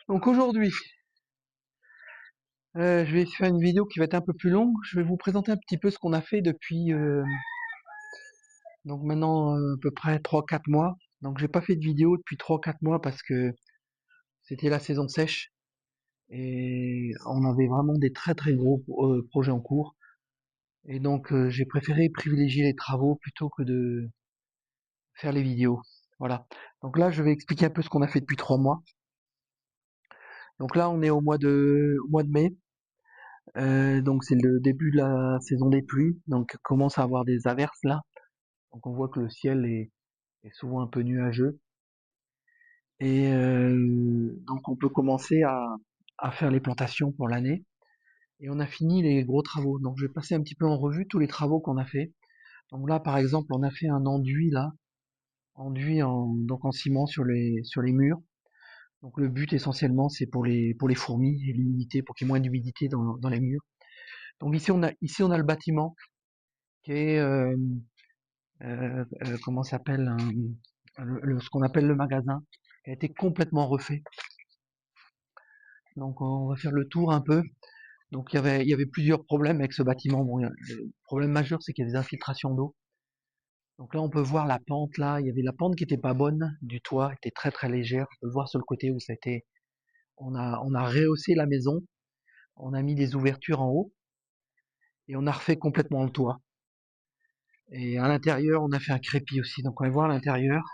Donc aujourd'hui, je vais faire une vidéo qui va être un peu plus longue. Je vais vous présenter un petit peu ce qu'on a fait depuis donc maintenant à peu près 3-4 mois. Donc j'ai pas fait de vidéo depuis 3-4 mois parce que c'était la saison sèche et on avait vraiment des très très gros projets en cours. Et donc j'ai préféré privilégier les travaux plutôt que de faire les vidéos. Voilà. Donc là je vais expliquer un peu ce qu'on a fait depuis 3 mois. Donc là on est au mois de mai. Donc c'est le début de la saison des pluies, donc commence à avoir des averses là. Donc on voit que le ciel est souvent un peu nuageux. Et donc on peut commencer à faire les plantations pour l'année. Et on a fini les gros travaux. Donc je vais passer un petit peu en revue tous les travaux qu'on a fait. Donc là par exemple on a fait un enduit là, enduit donc en ciment sur les murs. Donc le but essentiellement c'est pour les fourmis et l'humidité, pour qu'il y ait moins d'humidité dans les murs. Donc ici on a le bâtiment qui est comment s'appelle ce qu'on appelle le magasin, qui a été complètement refait. Donc on va faire le tour un peu. Donc il y avait plusieurs problèmes avec ce bâtiment. Bon, le problème majeur, c'est qu'il y a des infiltrations d'eau. Donc là, on peut voir la pente là. Il y avait la pente qui était pas bonne du toit, était très très légère. On peut le voir sur le côté où ça a été. On a rehaussé la maison. On a mis des ouvertures en haut et on a refait complètement le toit. Et à l'intérieur, on a fait un crépi aussi. Donc on va voir l'intérieur.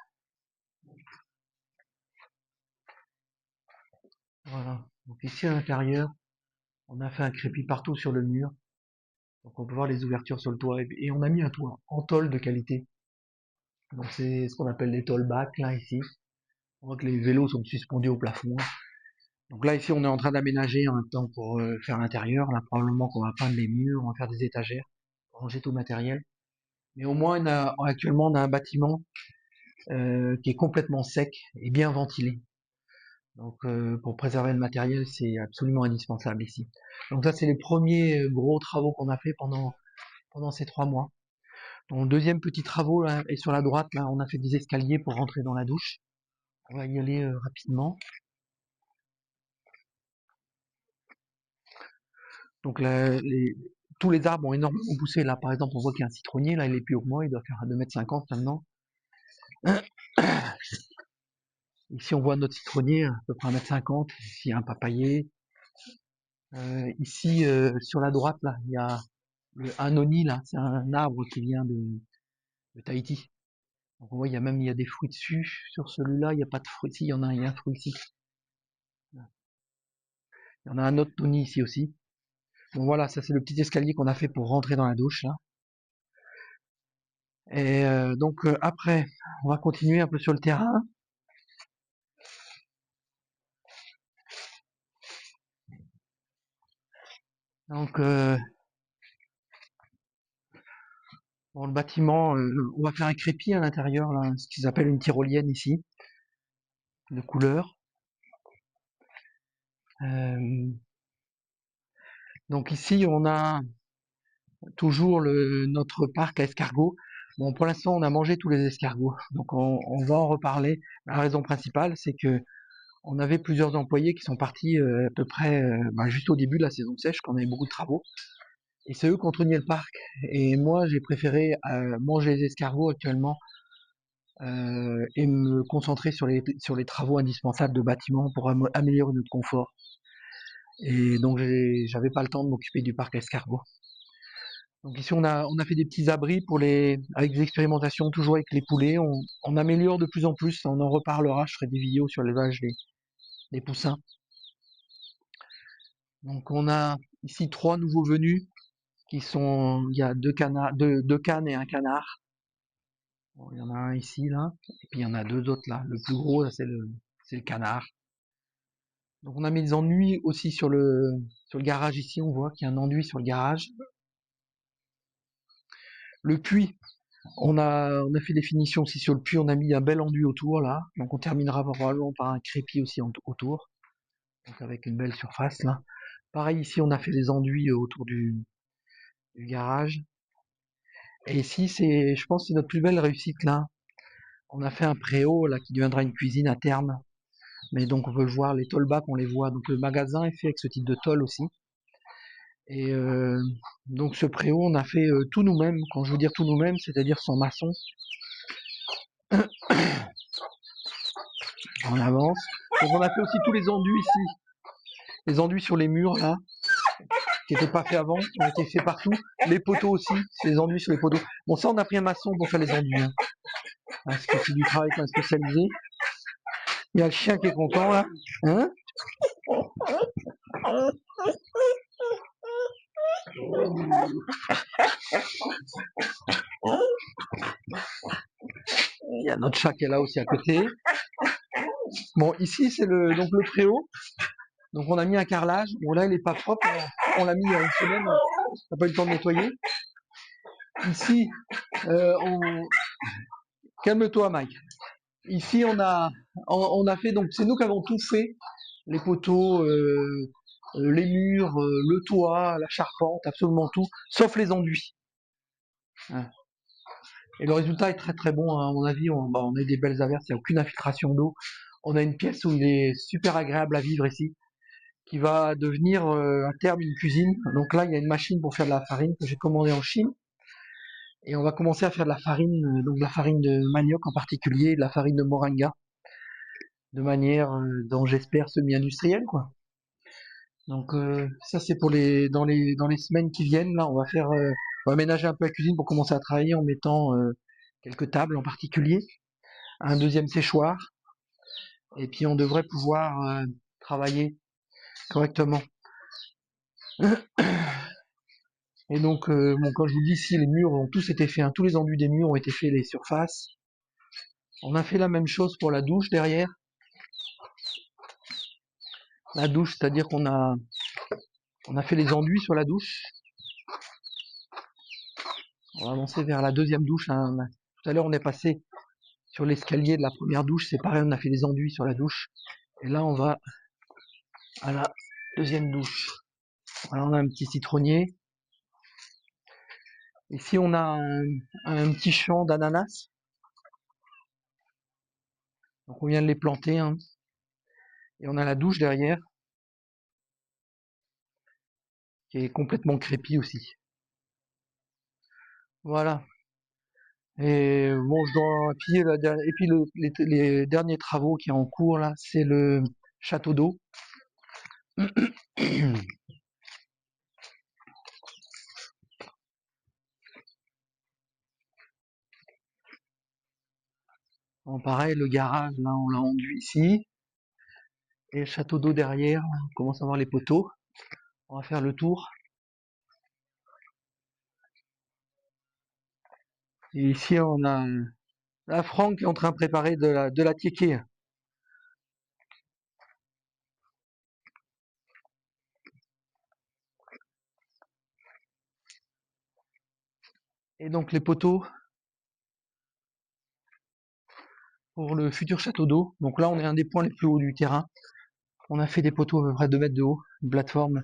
Voilà. Donc ici à l'intérieur, on a fait un crépi partout sur le mur. Donc on peut voir les ouvertures sur le toit. Et on a mis un toit en tôle de qualité. Donc c'est ce qu'on appelle les tollbacks là ici. On voit que les vélos sont suspendus au plafond. Donc là ici on est en train d'aménager en même temps pour faire l'intérieur. Là probablement qu'on va peindre les murs, on va faire des étagères, pour ranger tout le matériel. Mais au moins actuellement on a un bâtiment qui est complètement sec et bien ventilé. Donc pour préserver le matériel c'est absolument indispensable ici. Donc ça c'est les premiers gros travaux qu'on a fait pendant ces 3 mois. Donc le deuxième petit travaux là, est sur la droite. Là on a fait des escaliers pour rentrer dans la douche. On va y aller rapidement. Donc tous les arbres ont énormément poussé. Là, par exemple, on voit qu'il y a un citronnier. Là, il est plus haut que moi. Il doit faire 2,50 m maintenant. Ici, on voit notre citronnier, à peu près 1,50 m. Ici, il y a un papayer. Ici, sur la droite, là, il y a un noni. Là, c'est un arbre qui vient de Tahiti. Donc, on voit, il y a des fruits dessus. Sur celui-là, il n'y a pas de fruits. Ici, il y a un fruit ici. Il y en a un autre noni ici aussi. Donc voilà, ça c'est le petit escalier qu'on a fait pour rentrer dans la douche là. Et donc après, on va continuer un peu sur le terrain. Donc dans le bâtiment, on va faire un crépi à l'intérieur, là, ce qu'ils appellent une tyrolienne ici, de couleur. Euh, donc ici, on a toujours notre parc à escargots. Bon, pour l'instant, on a mangé tous les escargots, donc on va en reparler. La raison principale, c'est que on avait plusieurs employés qui sont partis à peu près juste au début de la saison sèche, quand on avait beaucoup de travaux. Et c'est eux qui ont entretenu le parc. Et moi, j'ai préféré manger les escargots actuellement et me concentrer sur les travaux indispensables de bâtiment pour améliorer notre confort. Et donc j'avais pas le temps de m'occuper du parc escargot. Donc ici on a fait des petits abris avec des expérimentations toujours avec les poulets. On améliore de plus en plus. On en reparlera. Je ferai des vidéos sur l'élevage des poussins. Donc on a ici 3 nouveaux venus il y a 2 canards, deux cannes et un canard. Bon, il y en a un ici là, et puis il y en a 2 autres là. Le plus gros là, c'est le canard. Donc on a mis des enduits aussi sur le garage ici, on voit qu'il y a un enduit sur le garage. Le puits, on a fait des finitions aussi sur le puits, on a mis un bel enduit autour là. Donc on terminera probablement par un crépi aussi autour, donc avec une belle surface là. Pareil ici, on a fait des enduits autour du garage. Et ici, je pense, c'est notre plus belle réussite là. On a fait un préau là qui deviendra une cuisine à terme. mais donc on peut le voir, les tollbacks on les voit. Donc le magasin est fait avec ce type de tôle aussi. Et donc ce préau on a fait tout nous-mêmes. Quand je veux dire tout nous-mêmes, c'est-à-dire sans maçon. On avance. Donc on a fait aussi tous les enduits ici, les enduits sur les murs là, qui n'étaient pas faits avant, qui ont été faits partout. Les poteaux aussi, c'est les enduits sur les poteaux. Bon, ça on a pris un maçon pour faire les enduits, hein. Parce que c'est du travail quand même spécialisé. Il y a le chien qui est content là, hein. Il y a notre chat qui est là aussi à côté. Bon, ici c'est donc le préau. Donc on a mis un carrelage. Bon là il est pas propre. On l'a mis il y a une semaine. On n'a pas eu le temps de nettoyer. Ici, calme-toi Mike. Ici on a fait, donc c'est nous qui avons tout fait. Les poteaux, les murs, le toit, la charpente, absolument tout, sauf les enduits. Hein. Et le résultat est très très bon, hein. À mon avis, on a des belles averses, il n'y a aucune infiltration d'eau. On a une pièce où il est super agréable à vivre ici, qui va devenir à terme une cuisine. Donc là, il y a une machine pour faire de la farine que j'ai commandée en Chine. Et on va commencer à faire de la farine, donc de la farine de manioc en particulier, de la farine de moringa, de manière dont j'espère semi-industrielle, quoi. Donc ça c'est pour dans les semaines qui viennent. Là, on va aménager un peu la cuisine pour commencer à travailler en mettant quelques tables en particulier, un deuxième séchoir, et puis on devrait pouvoir travailler correctement. Et donc, bon, quand je vous dis si les murs ont tous été faits, hein, tous les enduits des murs ont été faits, les surfaces. On a fait la même chose pour la douche derrière. La douche, c'est-à-dire on a fait les enduits sur la douche. On va avancer vers la deuxième douche, hein. Tout à l'heure, on est passé sur l'escalier de la première douche, c'est pareil, on a fait les enduits sur la douche. Et là, on va à la deuxième douche. Voilà, on a un petit citronnier. Ici, on a un petit champ d'ananas. Donc, on vient de les planter, hein. Et on a la douche derrière, qui est complètement crépie aussi. Voilà. Et bon, je dois appuyer et puis les derniers travaux qui sont en cours là, c'est le château d'eau. Bon, pareil, le garage là, on l'a enduit ici. Et le château d'eau derrière, on commence à voir les poteaux. On va faire le tour. Et ici, on a là, Franck est en train de préparer de la tiéké. Et donc les poteaux pour le futur château d'eau. Donc là, on est un des points les plus hauts du terrain. On a fait des poteaux à peu près 2 mètres de haut, une plateforme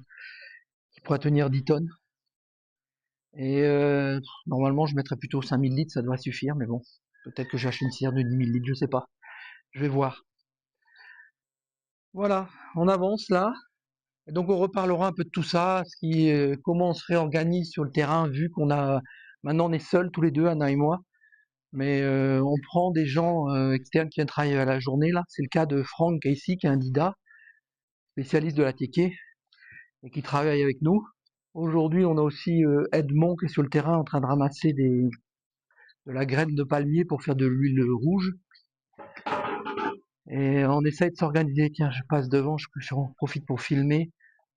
qui pourrait tenir 10 tonnes. Et normalement, je mettrais plutôt 5000 litres, ça devrait suffire, mais bon, peut-être que j'achète une cire de 10 000 litres, je sais pas. Je vais voir. Voilà, on avance là. Et donc on reparlera un peu de tout ça, comment on se réorganise sur le terrain, vu maintenant on est seuls tous les deux, Anna et moi. Mais on prend des gens externes qui viennent travailler à la journée là. C'est le cas de Franck ici, qui est un Dida, spécialiste de la téké, et qui travaille avec nous. Aujourd'hui, on a aussi Edmond qui est sur le terrain en train de ramasser de la graine de palmier pour faire de l'huile rouge. Et on essaye de s'organiser. Tiens, je passe devant, j'en profite pour filmer.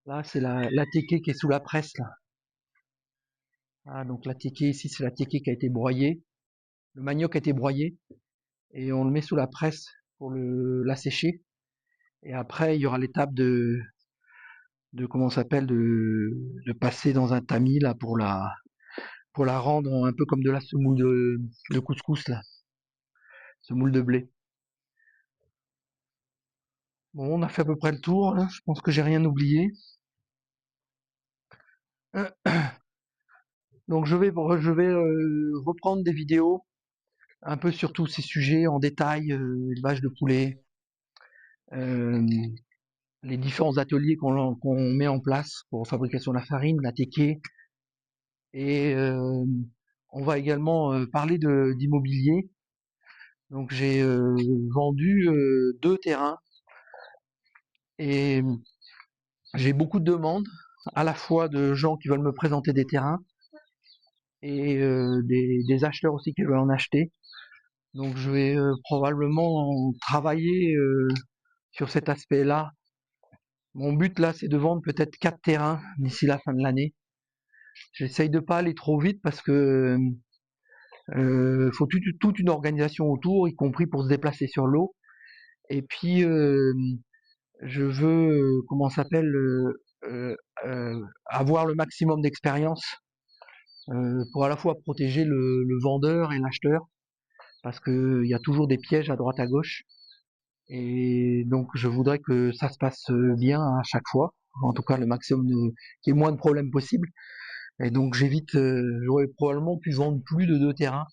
Là, c'est la téké qui est sous la presse là. Ah, donc la téké ici, c'est la téké qui a été broyée. Le manioc a été broyé et on le met sous la presse pour la sécher. Et après, il y aura l'étape de comment ça s'appelle, de passer dans un tamis là pour la rendre un peu comme de la semoule de couscous là, semoule de blé. Bon, on a fait à peu près le tour, hein. Je pense que j'ai rien oublié. Donc je vais reprendre des vidéos un peu sur tous ces sujets en détail, élevage de poulets, euh, les différents ateliers qu'on met en place pour fabrication de la farine, la tequée, et on va également parler d'immobilier. Donc j'ai vendu 2 terrains et j'ai beaucoup de demandes, à la fois de gens qui veulent me présenter des terrains et des acheteurs aussi qui veulent en acheter. Donc je vais probablement travailler sur cet aspect-là. Mon but là, c'est de vendre peut-être 4 terrains d'ici la fin de l'année. J'essaye de pas aller trop vite parce que faut toute une organisation autour, y compris pour se déplacer sur l'eau. Et puis je veux, comment ça s'appelle, avoir le maximum d'expérience pour à la fois protéger le vendeur et l'acheteur, parce qu'il y a toujours des pièges à droite à gauche. Et donc je voudrais que ça se passe bien à chaque fois, en tout cas le maximum qu'il y ait moins de problèmes possible. Et donc j'évite, j'aurais probablement pu vendre plus de 2 terrains,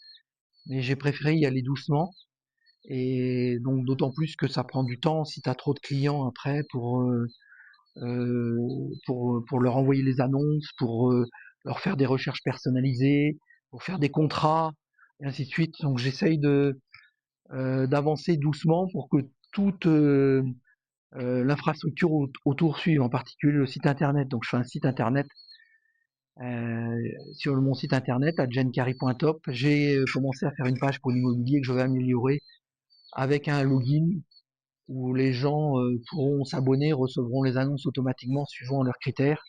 mais j'ai préféré y aller doucement. Et donc d'autant plus que ça prend du temps si tu as trop de clients après pour leur envoyer les annonces, pour leur faire des recherches personnalisées, pour faire des contrats, et ainsi de suite. Donc j'essaye d'avancer doucement pour que toute l'infrastructure autour suive, en particulier le site internet. Donc je fais un site internet. Sur mon site internet, adjencarry.top, j'ai commencé à faire une page pour l'immobilier que je vais améliorer avec un login où les gens pourront s'abonner, recevront les annonces automatiquement suivant leurs critères.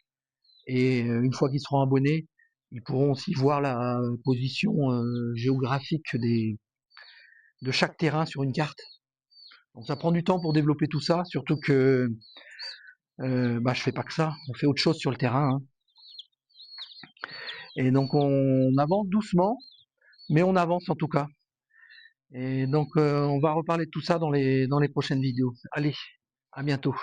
Et une fois qu'ils seront abonnés, ils pourront aussi voir la position géographique de chaque terrain sur une carte. Donc ça prend du temps pour développer tout ça, surtout que je fais pas que ça, on fait autre chose sur le terrain, hein. Et donc on avance doucement, mais on avance en tout cas. Et donc on va reparler de tout ça dans les prochaines vidéos. Allez, à bientôt.